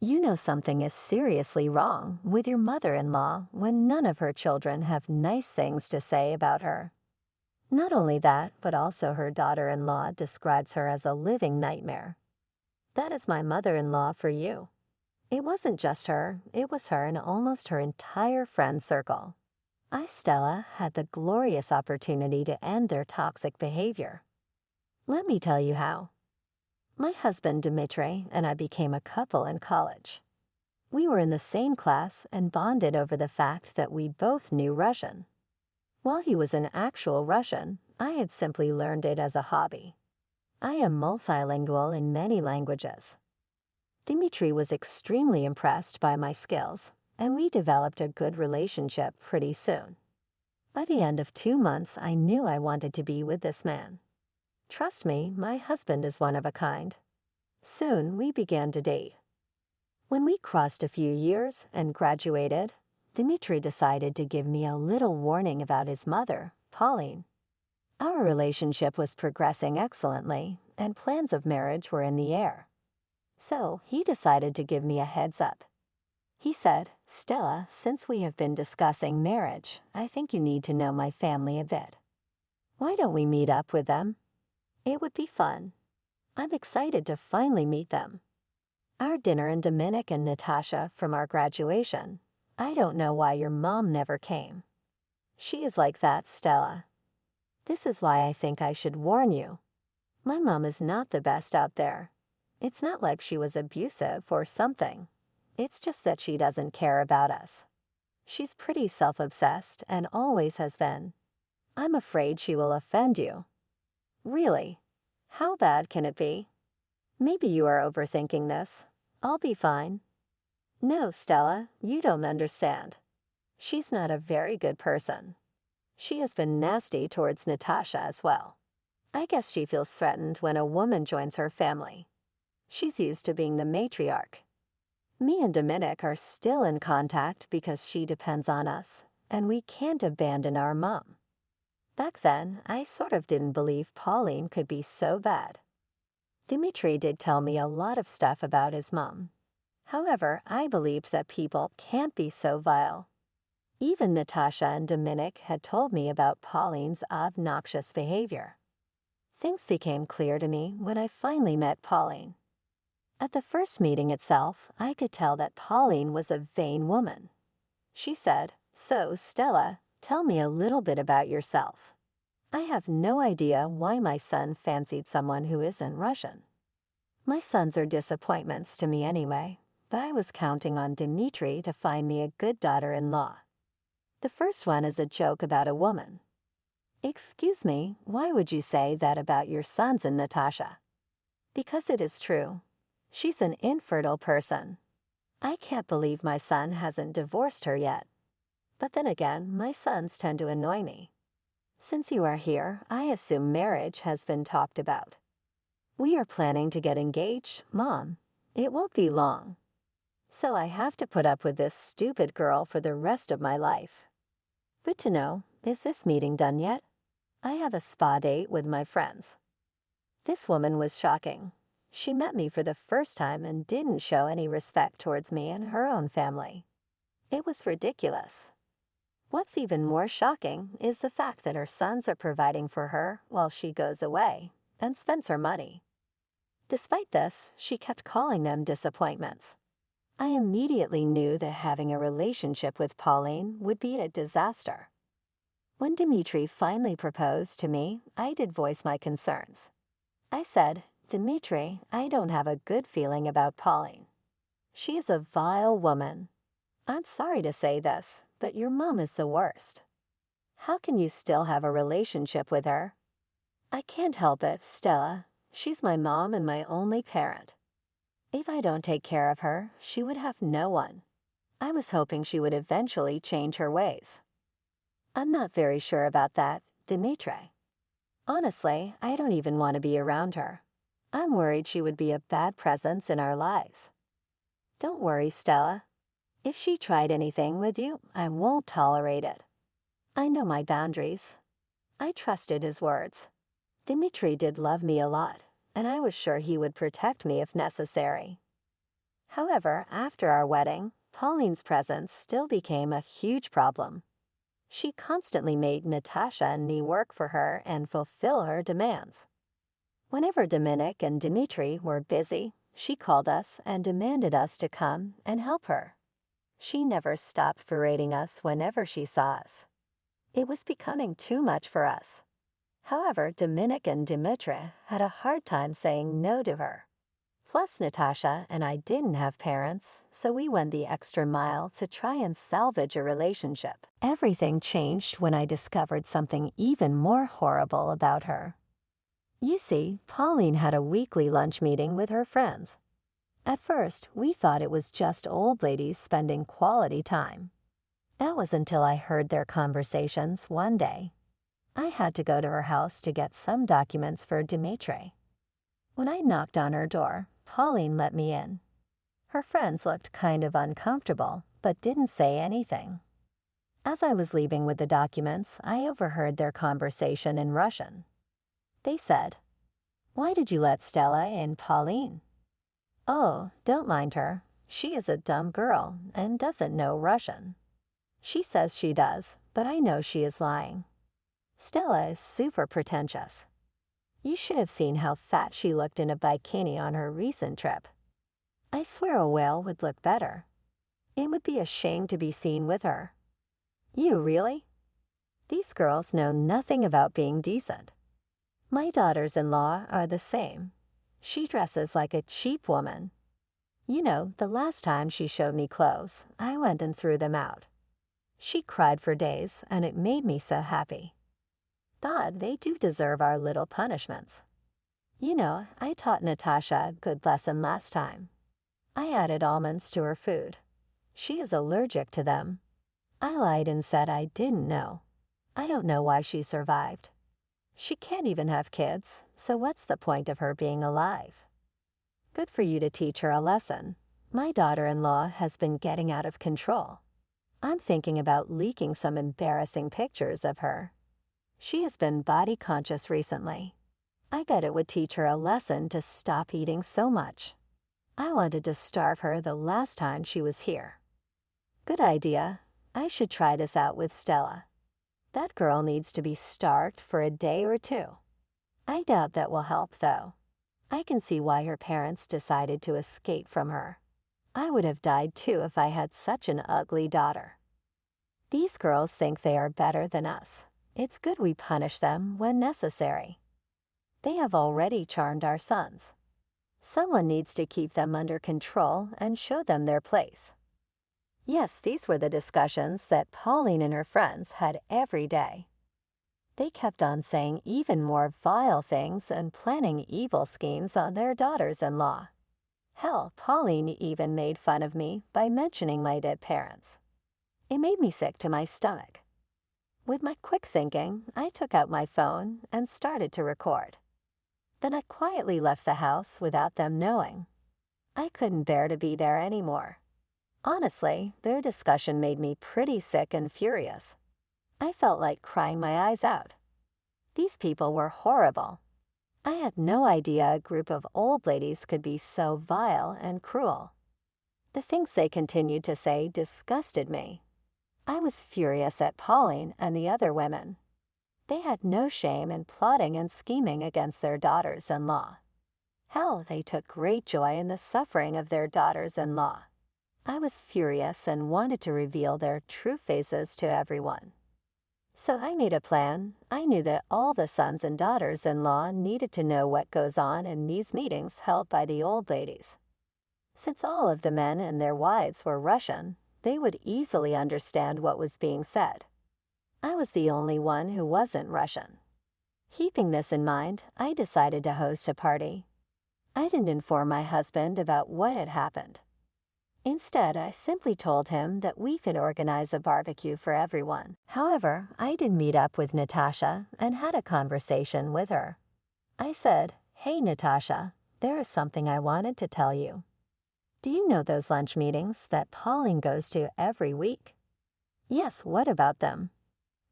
You know something is seriously wrong with your mother-in-law when none of her children have nice things to say about her. Not only that, but also her daughter-in-law describes her as a living nightmare. That is my mother-in-law for you. It wasn't just her, it was her and almost her entire friend circle. I, Stella, had the glorious opportunity to end their toxic behavior. Let me tell you how. My husband, Dmitri, and I became a couple in college. We were in the same class and bonded over the fact that we both knew Russian. While he was an actual Russian, I had simply learned it as a hobby. I am multilingual in many languages. Dmitri was extremely impressed by my skills, and we developed a good relationship pretty soon. By the end of 2 months, I knew I wanted to be with this man. Trust me, my husband is one of a kind. Soon, we began to date. When we crossed a few years and graduated, Dmitri decided to give me a little warning about his mother, Pauline. Our relationship was progressing excellently, and plans of marriage were in the air. So he decided to give me a heads up. He said, "Stella, since we have been discussing marriage, I think you need to know my family a bit. Why don't we meet up with them? It would be fun. I'm excited to finally meet them." Our dinner in Dominic and Natasha from our graduation. I don't know why your mom never came. She is like that, Stella. This is why I think I should warn you. My mom is not the best out there. It's not like she was abusive or something. It's just that she doesn't care about us. She's pretty self-obsessed and always has been. I'm afraid she will offend you. Really? How bad can it be? Maybe you are overthinking this. I'll be fine. No, Stella, you don't understand. She's not a very good person. She has been nasty towards Natasha as well. I guess she feels threatened when a woman joins her family. She's used to being the matriarch. Me and Dominic are still in contact because she depends on us, and we can't abandon our mom. Back then, I sort of didn't believe Pauline could be so bad. Dmitri did tell me a lot of stuff about his mom. However, I believed that people can't be so vile. Even Natasha and Dominic had told me about Pauline's obnoxious behavior. Things became clear to me when I finally met Pauline. At the first meeting itself, I could tell that Pauline was a vain woman. She said, "So, Stella, tell me a little bit about yourself. I have no idea why my son fancied someone who isn't Russian. My sons are disappointments to me anyway, but I was counting on Dmitri to find me a good daughter-in-law. The first one is a joke about a woman. Excuse me, why would you say that about your sons and Natasha? Because it is true. She's an infertile person. I can't believe my son hasn't divorced her yet. But then again, my sons tend to annoy me. Since you are here, I assume marriage has been talked about. We are planning to get engaged, Mom. It won't be long. So I have to put up with this stupid girl for the rest of my life. Good to know. Is this meeting done yet? I have a spa date with my friends." This woman was shocking. She met me for the first time and didn't show any respect towards me and her own family. It was ridiculous. What's even more shocking is the fact that her sons are providing for her while she goes away and spends her money. Despite this, she kept calling them disappointments. I immediately knew that having a relationship with Pauline would be a disaster. When Dmitri finally proposed to me, I did voice my concerns. I said, "Dmitri, I don't have a good feeling about Pauline. She is a vile woman. I'm sorry to say this, but your mom is the worst. How can you still have a relationship with her?" "I can't help it, Stella. She's my mom and my only parent. If I don't take care of her, she would have no one. I was hoping she would eventually change her ways." "I'm not very sure about that, Dmitri. Honestly, I don't even want to be around her. I'm worried she would be a bad presence in our lives." "Don't worry, Stella. If she tried anything with you, I won't tolerate it. I know my boundaries." I trusted his words. Dmitri did love me a lot, and I was sure he would protect me if necessary. However, after our wedding, Pauline's presence still became a huge problem. She constantly made Natasha and me work for her and fulfill her demands. Whenever Dominic and Dmitri were busy, she called us and demanded us to come and help her. She never stopped berating us whenever she saw us. It was becoming too much for us. However, Dominic and Dmitri had a hard time saying no to her. Plus, Natasha and I didn't have parents, so we went the extra mile to try and salvage a relationship. Everything changed when I discovered something even more horrible about her. You see, Pauline had a weekly lunch meeting with her friends. At first, we thought it was just old ladies spending quality time. That was until I heard their conversations one day. I had to go to her house to get some documents for Dimitri. When I knocked on her door, Pauline let me in. Her friends looked kind of uncomfortable, but didn't say anything. As I was leaving with the documents, I overheard their conversation in Russian. They said, "Why did you let Stella in, Pauline?" "Oh, don't mind her. She is a dumb girl and doesn't know Russian." "She says she does, but I know she is lying. Stella is super pretentious. You should have seen how fat she looked in a bikini on her recent trip. I swear a whale would look better. It would be a shame to be seen with her." "You really?" These girls know nothing about being decent. My daughters-in-law are the same. She dresses like a cheap woman. You know, the last time she showed me clothes, I went and threw them out. She cried for days, and it made me so happy. God, they do deserve our little punishments. You know, I taught Natasha a good lesson last time. I added almonds to her food. She is allergic to them. I lied and said I didn't know. I don't know why she survived. She can't even have kids, so what's the point of her being alive? Good for you to teach her a lesson. My daughter-in-law has been getting out of control. I'm thinking about leaking some embarrassing pictures of her. She has been body conscious recently. I bet it would teach her a lesson to stop eating so much. I wanted to starve her the last time she was here. Good idea. I should try this out with Stella. That girl needs to be starved for a day or two. I doubt that will help, though. I can see why her parents decided to escape from her. I would have died too if I had such an ugly daughter. These girls think they are better than us. It's good we punish them when necessary. They have already charmed our sons. Someone needs to keep them under control and show them their place. Yes, these were the discussions that Pauline and her friends had every day. They kept on saying even more vile things and planning evil schemes on their daughters-in-law. Hell, Pauline even made fun of me by mentioning my dead parents. It made me sick to my stomach. With my quick thinking, I took out my phone and started to record. Then I quietly left the house without them knowing. I couldn't bear to be there anymore. Honestly, their discussion made me pretty sick and furious. I felt like crying my eyes out. These people were horrible. I had no idea a group of old ladies could be so vile and cruel. The things they continued to say disgusted me. I was furious at Pauline and the other women. They had no shame in plotting and scheming against their daughters-in-law. Hell, they took great joy in the suffering of their daughters-in-law. I was furious and wanted to reveal their true faces to everyone. So I made a plan. I knew that all the sons and daughters-in-law needed to know what goes on in these meetings held by the old ladies. Since all of the men and their wives were Russian, they would easily understand what was being said. I was the only one who wasn't Russian. Keeping this in mind, I decided to host a party. I didn't inform my husband about what had happened. Instead, I simply told him that we could organize a barbecue for everyone. However, I did meet up with Natasha and had a conversation with her. I said, "Hey, Natasha, there is something I wanted to tell you. Do you know those lunch meetings that Pauline goes to every week?" "Yes, what about them?"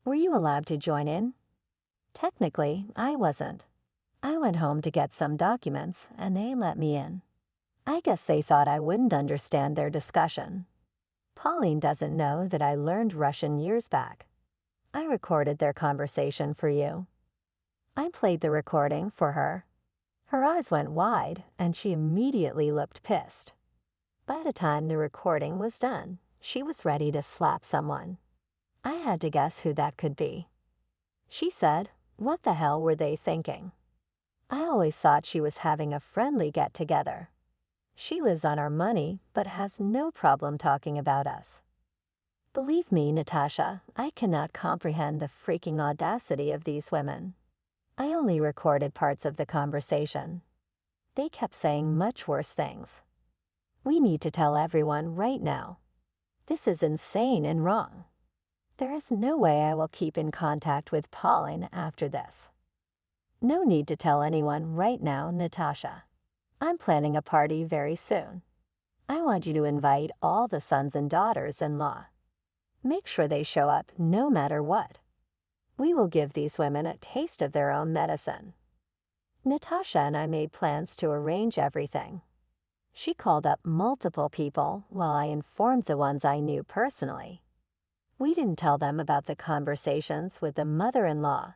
"Were you allowed to join in?" "Technically, I wasn't. I went home to get some documents, and they let me in. I guess they thought I wouldn't understand their discussion. Pauline doesn't know that I learned Russian years back. I recorded their conversation for you. I played the recording for her. Her eyes went wide, and she immediately looked pissed. By the time the recording was done, she was ready to slap someone. I had to guess who that could be. She said, "What the hell were they thinking?" I always thought she was having a friendly get-together. She lives on our money, but has no problem talking about us. Believe me, Natasha, I cannot comprehend the freaking audacity of these women. I only recorded parts of the conversation. They kept saying much worse things. We need to tell everyone right now. This is insane and wrong. There is no way I will keep in contact with Pauline after this. No need to tell anyone right now, Natasha. I'm planning a party very soon. I want you to invite all the sons and daughters-in-law. Make sure they show up no matter what. We will give these women a taste of their own medicine. Natasha and I made plans to arrange everything. She called up multiple people while I informed the ones I knew personally. We didn't tell them about the conversations with the mother-in-law.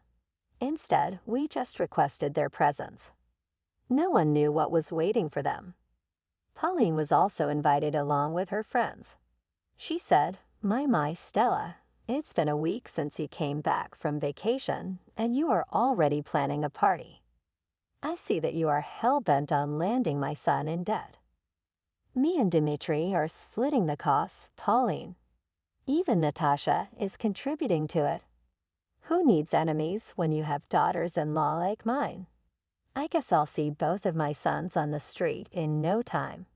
Instead, we just requested their presence. No one knew what was waiting for them. Pauline was also invited along with her friends. She said, My, Stella, it's been a week since you came back from vacation, and you are already planning a party. I see that you are hell-bent on landing my son in debt. Me and Dmitri are splitting the costs, Pauline. Even Natasha is contributing to it. Who needs enemies when you have daughters-in-law like mine? I guess I'll see both of my sons on the street in no time.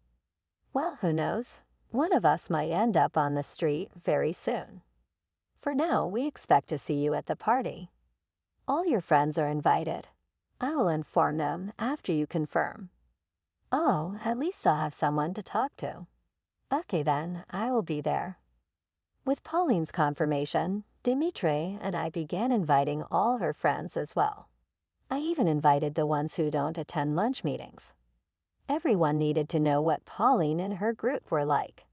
Well, who knows? One of us might end up on the street very soon. For now, we expect to see you at the party. All your friends are invited. I will inform them after you confirm. Oh, at least I'll have someone to talk to. Okay then, I will be there. With Pauline's confirmation, Dmitri and I began inviting all her friends as well. I even invited the ones who don't attend lunch meetings. Everyone needed to know what Pauline and her group were like.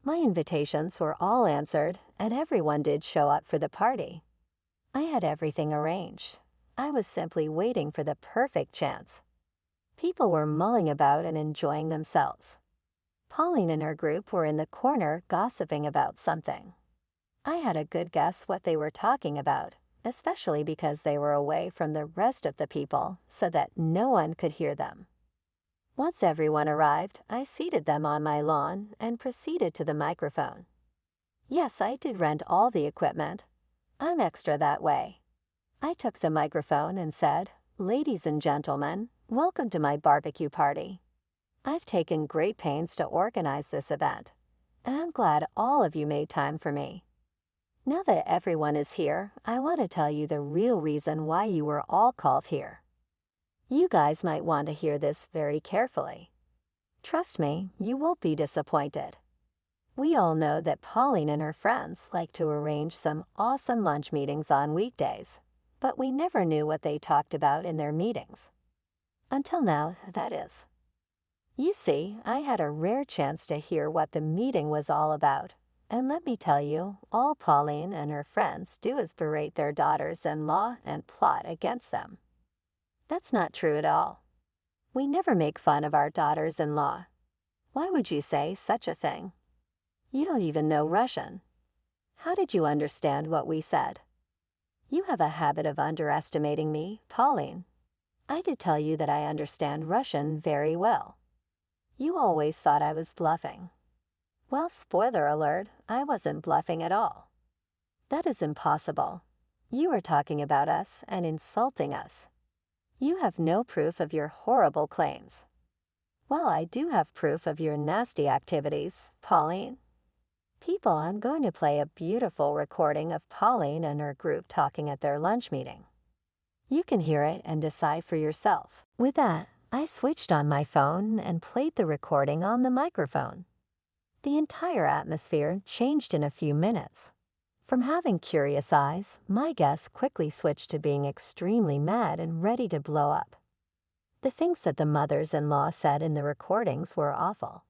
My invitations were all answered, and everyone did show up for the party. I had everything arranged. I was simply waiting for the perfect chance. People were mulling about and enjoying themselves. Pauline and her group were in the corner gossiping about something. I had a good guess what they were talking about, especially because they were away from the rest of the people so that no one could hear them. Once everyone arrived, I seated them on my lawn and proceeded to the microphone. Yes, I did rent all the equipment. I'm extra that way. I took the microphone and said, "Ladies and gentlemen, welcome to my barbecue party. I've taken great pains to organize this event, and I'm glad all of you made time for me. Now that everyone is here, I want to tell you the real reason why you were all called here. You guys might want to hear this very carefully. Trust me, you won't be disappointed. We all know that Pauline and her friends like to arrange some awesome lunch meetings on weekdays, but we never knew what they talked about in their meetings. Until now, that is. You see, I had a rare chance to hear what the meeting was all about, and let me tell you, all Pauline and her friends do is berate their daughters-in-law and plot against them. That's not true at all. We never make fun of our daughters-in-law. Why would you say such a thing? You don't even know Russian. How did you understand what we said? You have a habit of underestimating me, Pauline. I did tell you that I understand Russian very well. You always thought I was bluffing. Well, spoiler alert, I wasn't bluffing at all. That is impossible. You are talking about us and insulting us. You have no proof of your horrible claims. Well, I do have proof of your nasty activities, Pauline. People, I'm going to play a beautiful recording of Pauline and her group talking at their lunch meeting. You can hear it and decide for yourself. With that, I switched on my phone and played the recording on the microphone. The entire atmosphere changed in a few minutes. From having curious eyes, my guests quickly switched to being extremely mad and ready to blow up. The things that the mothers-in-law said in the recordings were awful.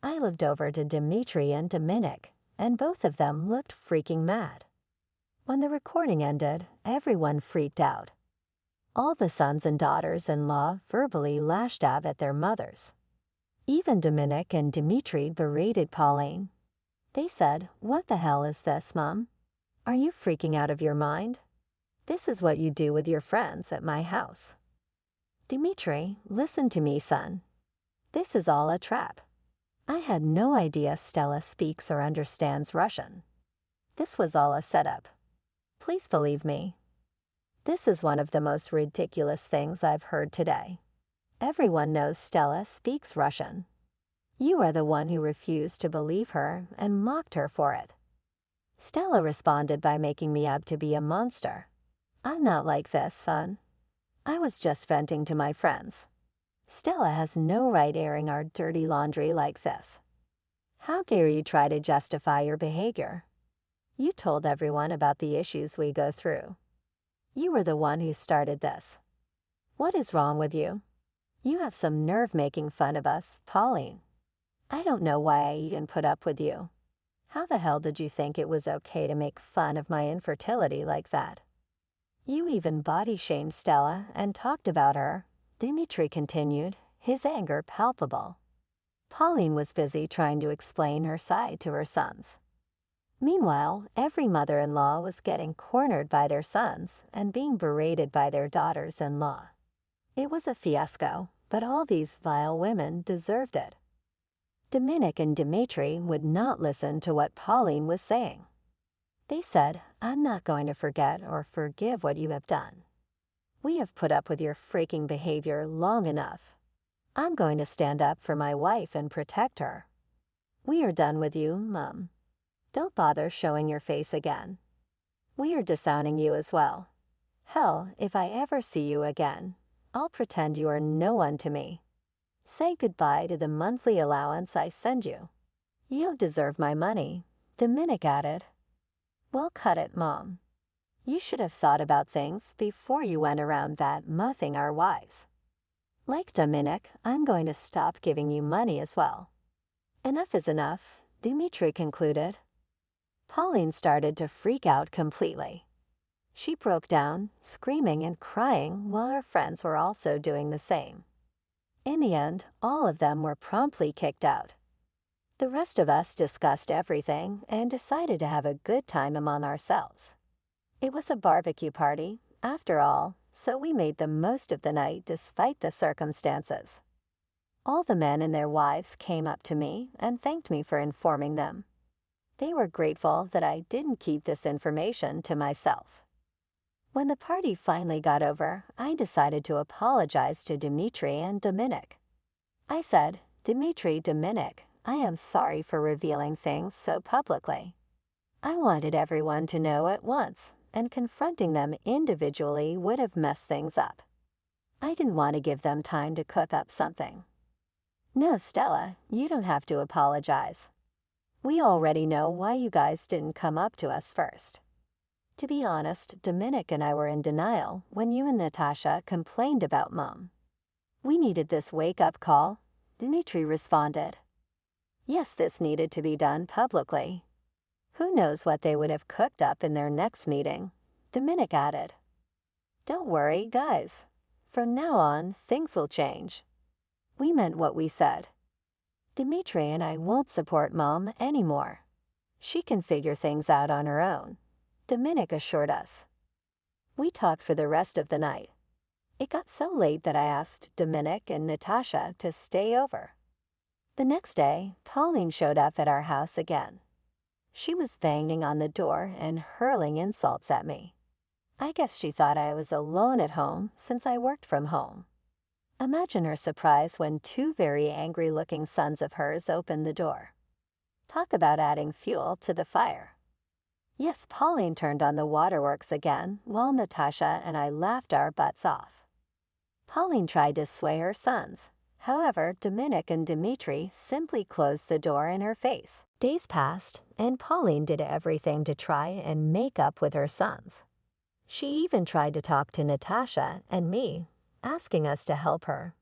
I lived over to Dimitri and Dominic, and both of them looked freaking mad. When the recording ended, everyone freaked out. All the sons and daughters-in-law verbally lashed out at their mothers. Even Dominic and Dimitri berated Pauline. They said, "What the hell is this, Mom? Are you freaking out of your mind? This is what you do with your friends at my house." "Dimitri, listen to me, son. This is all a trap. I had no idea Stella speaks or understands Russian. This was all a setup. Please believe me. This is one of the most ridiculous things I've heard today. Everyone knows Stella speaks Russian. You are the one who refused to believe her and mocked her for it. Stella responded by making me out to be a monster. I'm not like this, son. I was just venting to my friends. Stella has no right airing our dirty laundry like this. How dare you try to justify your behavior? You told everyone about the issues we go through. You were the one who started this. What is wrong with you? You have some nerve making fun of us, Pauline. I don't know why I even put up with you. How the hell did you think it was okay to make fun of my infertility like that? You even body shamed Stella and talked about her," Dimitri continued, his anger palpable. Pauline was busy trying to explain her side to her sons. Meanwhile, every mother-in-law was getting cornered by their sons and being berated by their daughters-in-law. It was a fiasco, but all these vile women deserved it. Dominic and Dimitri would not listen to what Pauline was saying. They said, "I'm not going to forget or forgive what you have done. We have put up with your freaking behavior long enough. I'm going to stand up for my wife and protect her. We are done with you, Mom. Don't bother showing your face again. We are disowning you as well. Hell, if I ever see you again, I'll pretend you are no one to me. Say goodbye to the monthly allowance I send you. You don't deserve my money," Dominic added. "Well, cut it, Mom. You should have thought about things before you went around bad-mouthing our wives. Like Dominic, I'm going to stop giving you money as well." "Enough is enough," Dimitri concluded. Pauline started to freak out completely. She broke down, screaming and crying while her friends were also doing the same. In the end, all of them were promptly kicked out. The rest of us discussed everything and decided to have a good time among ourselves. It was a barbecue party, after all, so we made the most of the night despite the circumstances. All the men and their wives came up to me and thanked me for informing them. They were grateful that I didn't keep this information to myself. When the party finally got over, I decided to apologize to Dimitri and Dominic. I said, "Dimitri, Dominic, I am sorry for revealing things so publicly. I wanted everyone to know at once, and confronting them individually would have messed things up. I didn't want to give them time to cook up something." "No, Stella, you don't have to apologize. We already know why you guys didn't come up to us first. To be honest, Dominic and I were in denial when you and Natasha complained about Mom. We needed this wake-up call," Dimitri responded. "Yes, this needed to be done publicly. Who knows what they would have cooked up in their next meeting," Dominic added. "Don't worry, guys. From now on, things will change. We meant what we said. Dimitri and I won't support Mom anymore. She can figure things out on her own," Dominic assured us. We talked for the rest of the night. It got so late that I asked Dominic and Natasha to stay over. The next day, Pauline showed up at our house again. She was banging on the door and hurling insults at me. I guess she thought I was alone at home since I worked from home. Imagine her surprise when two very angry-looking sons of hers opened the door. Talk about adding fuel to the fire. Yes, Pauline turned on the waterworks again while Natasha and I laughed our butts off. Pauline tried to sway her sons. However, Dominic and Dimitri simply closed the door in her face. Days passed, and Pauline did everything to try and make up with her sons. She even tried to talk to Natasha and me, asking us to help her.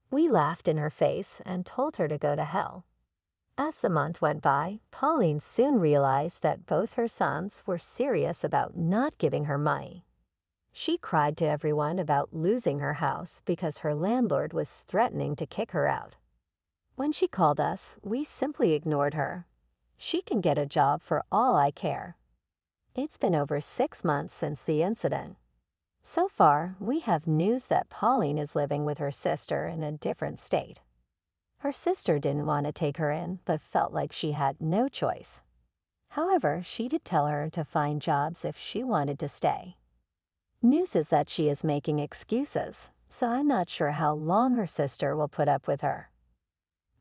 We laughed in her face and told her to go to hell. As the month went by, Pauline soon realized that both her sons were serious about not giving her money. She cried to everyone about losing her house because her landlord was threatening to kick her out. When she called us, we simply ignored her. She can get a job for all I care. It's been over 6 months since the incident. So far, we have news that Pauline is living with her sister in a different state. Her sister didn't want to take her in, but felt like she had no choice. However, she did tell her to find jobs if she wanted to stay. News is that she is making excuses, so I'm not sure how long her sister will put up with her.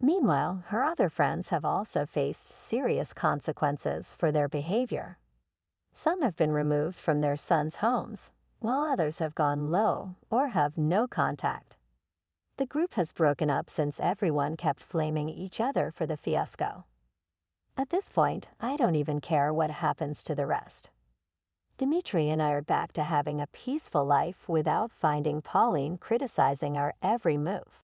Meanwhile, her other friends have also faced serious consequences for their behavior. Some have been removed from their sons' homes, while others have gone low or have no contact. The group has broken up since everyone kept blaming each other for the fiasco. At this point, I don't even care what happens to the rest. Dimitri and I are back to having a peaceful life without finding Pauline criticizing our every move.